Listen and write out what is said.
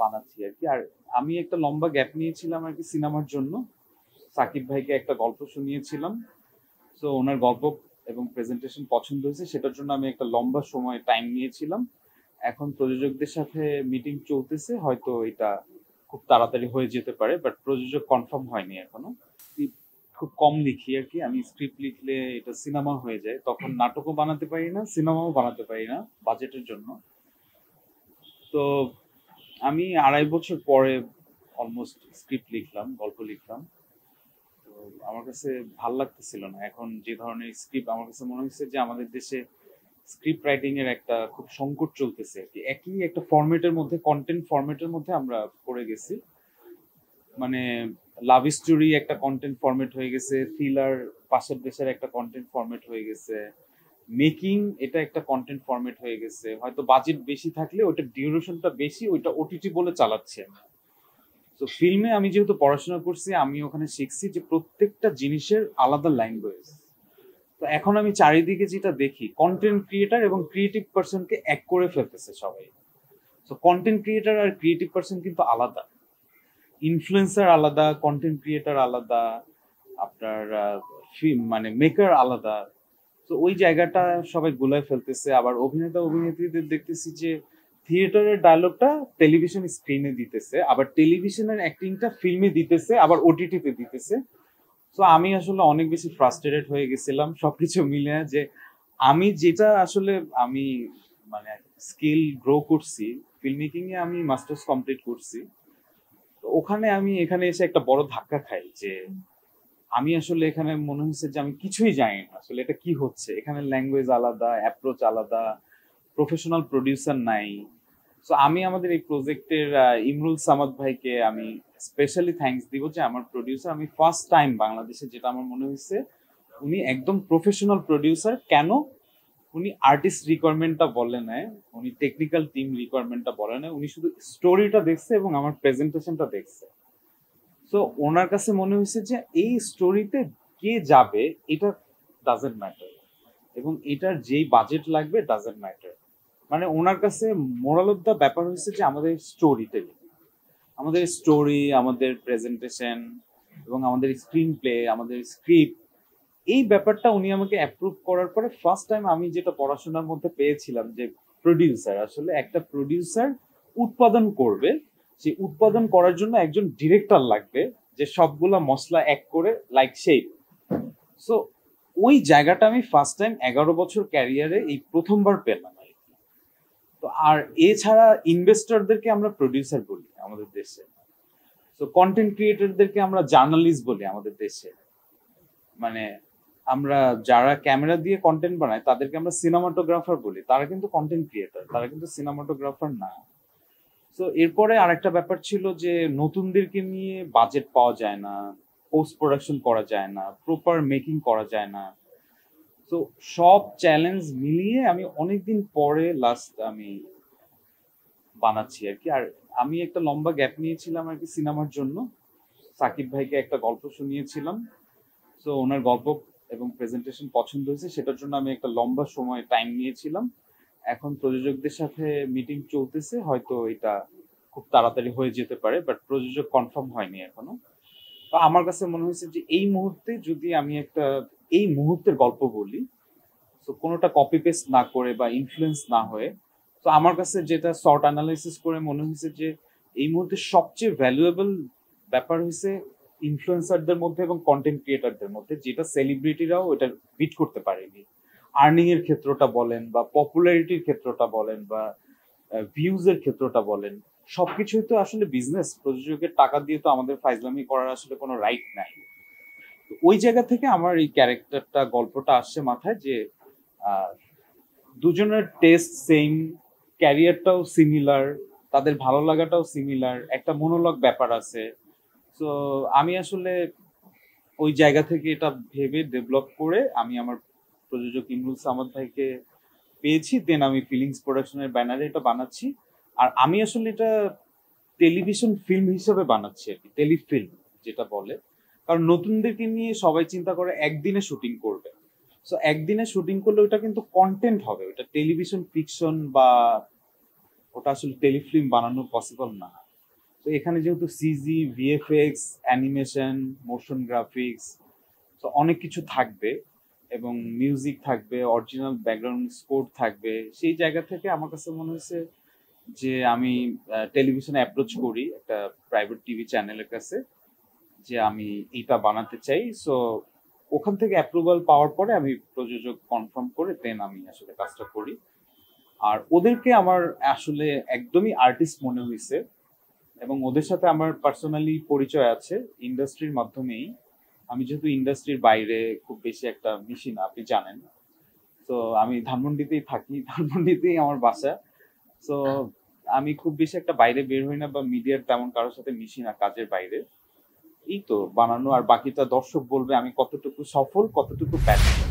বানাচ্ছি আর কি। আর আমি একটা লম্বা গ্যাপ নিয়েছিলাম আর কি সিনেমার জন্য। সাকিব ভাইকে একটা গল্প শুনিয়েছিলাম। তো ওনার গল্প এবং প্রেজেন্টেশন পছন্দ হয়েছে, সেটার জন্য আমি একটা লম্বা সময় টাইম নিয়েছিলাম। এখন প্রযোজকদের সাথে মিটিং চলতেছে, হয়তো এটা খুব তাড়াতাড়ি হয়ে যেতে পারে, বাট প্রযোজক কনফার্ম হয়নি এখনো। স্ক্রিপ্ট খুব কম লিখি আর কি। আমি স্ক্রিপ্ট লিখলে এটা সিনেমা হয়ে যায়, তখন নাটকও বানাতে পারি না, সিনেমাও বানাতে পারি না বাজেটের জন্য। তো আমি 2.5 বছর পরে অলমোস্ট স্ক্রিপ্ট লিখলাম, গল্প লিখলাম। তো আমার কাছে ভাল লাগতেছিল না এখন যে ধরনের স্ক্রিপ্ট। আমার কাছে মনে হচ্ছে যে আমাদের দেশে স্ক্রিপ্ট রাইটিং এর একটা খুব সংকট চলতেছে আর কি। একই একটা ফরম্যাটের মধ্যে, কন্টেন্ট ফরম্যাটের মধ্যে আমরা পড়ে গেছি। মানে লাভ স্টোরি একটা কন্টেন্ট ফরম্যাট হয়ে গেছে, থ্রিলার পাশের দেশের একটা কন্টেন্ট ফরম্যাট হয়ে গেছে, মেকিং এটা একটা কন্টেন্ট ফরম্যাট হয়ে গেছে। হয়তো বাজেট বেশি থাকলে ওইটা ডিউরেশনটা বেশি, ওইটা ওটিটি বলে চালাচ্ছে। তো ফিল্মে আমি যেহেতু পড়াশোনা করছি, আমি ওখানে শিখছি যে প্রত্যেকটা জিনিসের আলাদা ল্যাঙ্গুয়েজ। তো এখন আমি চারিদিকে যেটা দেখি, কন্টেন্ট ক্রিয়েটার এবং ক্রিয়েটিভ পার্সনকে এক করে ফেলতেছে সবাই। তো কন্টেন্ট ক্রিয়েটার আর ক্রিয়েটিভ পার্সন কিন্তু আলাদা। ইনফ্লুয়েন্সার আলাদা, কন্টেন্ট ক্রিয়েটার আলাদা, আপনার মানে মেকার আলাদা। তো ওই জায়গাটা সবাই গুলায় ফেলতেছে। আবার অভিনেতা অভিনেত্রীদের দেখতেছি যে থিয়েটারের ডায়লগটা টেলিভিশন স্ক্রিনে দিতেছে, আবার টেলিভিশনের অ্যাক্টিংটা ফিল্মে দিতেছে, আবার ওটিটিতে দিতেছে। তো আমি আসলে অনেক বেশি ফ্রাস্ট্রেটেড হয়ে গেছিলাম সবকিছু মিলে, যে আমি যেটা আসলে আমি মানে স্কিল গ্রো করছি ফিল্ম মেকিং এ, আমি মাস্টার্স কমপ্লিট করছি। তো ওখানে আমি এখানে এসে একটা বড় ধাক্কা খাই যে আমি আসলে এখানে মনে হচ্ছে যে আমি কিছুই জানি না আসলে এটা কি হচ্ছে। এখানে ল্যাঙ্গুয়েজ আলাদা, অ্যাপ্রোচ আলাদা, প্রফেশনাল প্রডিউসার নাই। তো আমি আমাদের এই প্রজেক্টের ইমরুল সামাদ ভাইকে আমি স্পেশালি থ্যাঙ্কস দিব, যে আমার প্রডিউসার। আমি ফার্স্ট টাইম বাংলাদেশে, যেটা আমার মনে হয়েছে, উনি একদম প্রফেশনাল প্রডিউসার। কেন? উনি আর্টিস্ট রিকোয়ারমেন্টটা বলে নেয়, উনি টেকনিক্যাল টিম রিকোয়ারমেন্টটা বলে নেয়, উনি শুধু স্টোরিটা দেখছে এবং আমার প্রেজেন্টেশনটা দেখছে। তো ওনার কাছে মনে হয়েছে যে এই স্টোরিতে কে যাবে এটা ডাজেন্ট ম্যাটার, এবং এটার যেই বাজেট লাগবে ডাজেন্ট ম্যাটার। মানে ওনার কাছে মোরাল অফ দ্য ব্যাপার হয়েছে যে আমাদের স্টোরি টেলিং, আমাদের স্টোরি, আমাদের প্রেজেন্টেশন এবং আমাদের স্ক্রিন প্লে, আমাদের স্ক্রিপ্ট, এই ব্যাপারটা উনি আমাকে অ্যাপ্রুভ করার পরে ফার্স্ট টাইম আমি যেটা পড়াশোনার মধ্যে পেয়েছিলাম, যে প্রডিউসার আসলে একটা প্রডিউসার উৎপাদন করবে, সেই উৎপাদন করার জন্য একজন ডিরেক্টর লাগবে, যে সবগুলা মশলা এক করে লাইক সেই। সো ওই জায়গাটা আমি ফার্স্ট টাইম 11 বছর ক্যারিয়ারে এই প্রথমবার পেলাম আর কি। তো আর এছাড়া ইনভেস্টরদেরকে আমরা প্রডিউসার বলি আমাদের দেশে। তো কন্টেন্ট ক্রিয়েটরদেরকে আমরা জার্নালিস্ট বলি আমাদের দেশে। মানে আমরা যারা ক্যামেরা দিয়ে কন্টেন্ট বানায় তাদেরকে আমরা সিনেমাটোগ্রাফার বলি, তারা কিন্তু কন্টেন্ট ক্রিয়েটর, তারা কিন্তু সিনেমাটোগ্রাফার না। তো এরপরে আরেকটা ব্যাপার ছিল যে নতুনদেরকে নিয়ে বাজেট পাওয়া যায় না, পোস্ট প্রোডাকশন করা যায় না, প্রপার মেকিং করা যায় না। তো সব চ্যালেঞ্জ মিলিয়ে আমি অনেকদিন পরে লাস্ট আমি বানাচ্ছি আর কি। আর আমি একটা লম্বা গ্যাপ নিয়েছিলাম আর কি সিনেমার জন্য। সাকিব ভাইকে একটা গল্প শুনিয়েছিলাম। তো ওনার গল্প এবং প্রেজেন্টেশন পছন্দ হয়েছে, সেটার জন্য আমি একটা লম্বা সময় টাইম নিয়েছিলাম। এখন প্রযোজকদের সাথে মিটিং চলতেছে, হয়তো এটা খুব তাড়াতাড়ি হয়ে যেতে পারে, বাট প্রযোজক কনফার্ম হয়নি এখনো। তো আমার কাছে মনে হয়েছে যে এই মুহূর্তে যদি আমি একটা এই মুহূর্তের গল্প বলি, তো কোনোটা কপি পেস্ট না করে বা ইনফ্লুয়েন্স না হয়ে, তো আমার কাছে যেটা শর্ট অ্যানালাইসিস করে মনে হয়েছে যে এই মুহূর্তে সবচেয়ে ভ্যালুয়েবল ব্যাপার হয়েছে ইনফ্লুয়েন্সারদের মধ্যে এবং কন্টেন্ট ক্রিয়েটারদের মধ্যে, যেটা সেলিব্রিটিরাও এটা বিট করতে পারেনি। আর্নিং এর ক্ষেত্রটা বলেন, বা পপুলারিটির ক্ষেত্রটা বলেন, বা ভিউজ এর ক্ষেত্রটা বলেন, সবকিছুই তো আসলে বিজনেস। প্রযোজকের টাকা দিয়ে তো আমাদের ফাইজলামি করার আসলে কোনো রাইট নাই। তো ওই জায়গা থেকে আমার এই ক্যারেক্টারটা, গল্পটা আসছে মাথায়, যে আহ, দুজনের টেস্ট সেম, ক্যারিয়ারটাও সিমিলার, তাদের ভালো লাগাটাও সিমিলার, একটা মনোলগ ব্যাপার আছে। তো আমি আসলে ওই জায়গা থেকে এটা ভেবে ডেভেলপ করে আমি আমার প্রযোজক ইমরুল সামাদ ভাইকে পেয়েছি, দেন আমি ফিলিংস প্রোডাকশনের ব্যানারে এটা বানাচ্ছি। আর আমি আসলে এটা টেলিভিশন ফিল্ম হিসেবে বানাচ্ছি আর কি, টেলিফিল্ম যেটা বলে। কারণ নতুনদেরকে নিয়ে সবাই চিন্তা করে একদিনে শুটিং করবে। সো একদিনে শুটিং করলে ওটা কিন্তু কন্টেন্ট হবে, ওটা টেলিভিশন ফিকশন বা ওটা আসলে টেলিফিল্ম বানানো পসিবল না। তো এখানে যেহেতু CG, VFX, animation, motion graphics, তো অনেক কিছু থাকবে এবং মিউজিক থাকবে, অরিজিনাল ব্যাকগ্রাউন্ড স্কোর থাকবে। সেই জায়গা থেকে আমার কাছে মনে হয়েছে যে আমি টেলিভিশনে অ্যাপ্রোচ করি একটা প্রাইভেট টিভি চ্যানেলের কাছে যে আমি এইটা বানাতে চাই। সো ওখান থেকে অ্যাপ্রুভাল পাওয়ার পরে আমি প্রযোজক কনফার্ম করে দেন আমি আসলে কাজটা করি। আর ওদেরকে আমার আসলে একদমই আর্টিস্ট মনে হয়েছে এবং ওদের সাথে আমার পার্সোনালি পরিচয় আছে ইন্ডাস্ট্রির মাধ্যমেই। আমি যেহেতু ইন্ডাস্ট্রির বাইরে খুব বেশি একটা মিশি না, আপনি জানেন। তো আমি ধানমন্ডিতেই থাকি, ধানমন্ডিতেই আমার বাসা। তো আমি খুব বেশি একটা বাইরে বের হই না বা মিডিয়ার তেমন কারোর সাথে মিশি না কাজের বাইরে। এই তো বানানো, আর বাকিটা দর্শক বলবে আমি কতটুকু সফল, কতটুকু ব্যর্থ।